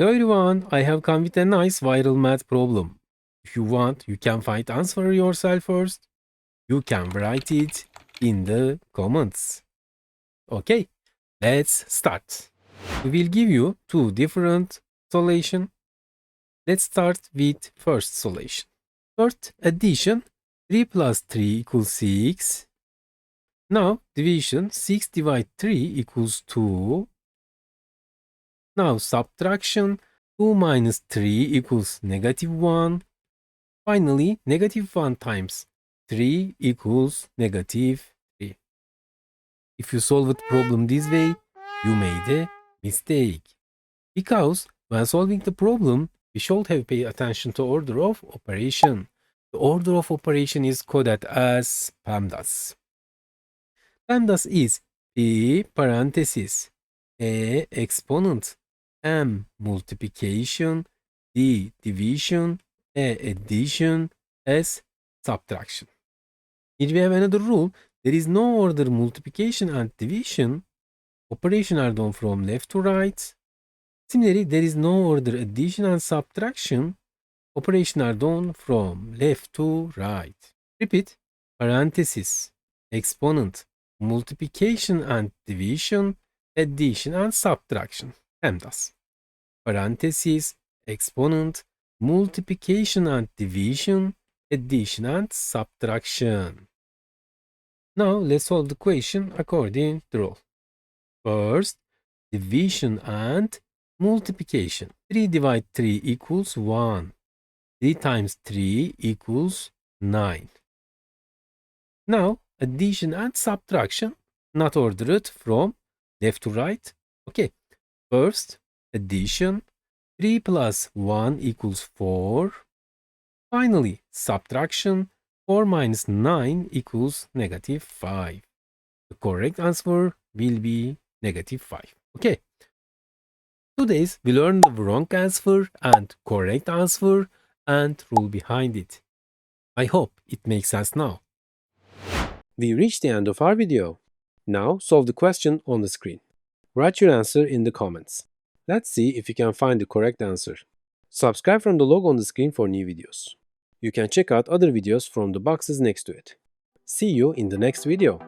Hello everyone, I have come with a nice viral math problem. If you want, you can find answer yourself first. You can write it in the comments. Okay, let's start. We will give you two different solutions. Let's start with first solution. First addition, 3 plus 3 equals 6. Now division, 6 divided 3 equals 2. Now subtraction, 2 minus 3 equals negative 1. Finally, negative 1 times 3 equals negative 3. If you solve the problem this way, you made a mistake. Because when solving the problem, we should have paid attention to order of operation. The order of operation is coded as PEMDAS. PEMDAS is P parenthesis, A exponent, M multiplication, D division, A addition, S subtraction. Here we have another rule. There is no order multiplication and division. Operations are done from left to right. Similarly, there is no order addition and subtraction. Operations are done from left to right. Repeat. Parenthesis, exponent, multiplication and division, addition and subtraction. PEMDAS. Parenthesis, exponent, multiplication and division, addition and subtraction. Now let's solve the question according to the rule. First, division and multiplication. 3 divided 3 equals 1. 3 times 3 equals 9. Now, addition and subtraction, not ordered from left to right. Okay, first, addition, 3 plus 1 equals 4. Finally, subtraction, 4 minus 9 equals negative 5. The correct answer will be negative 5. Okay. Today we learned the wrong answer and correct answer and rule behind it. I hope it makes sense now. We reached the end of our video. Now solve the question on the screen. Write your answer in the comments. Let's see if you can find the correct answer. Subscribe from the logo on the screen for new videos. You can check out other videos from the boxes next to it. See you in the next video.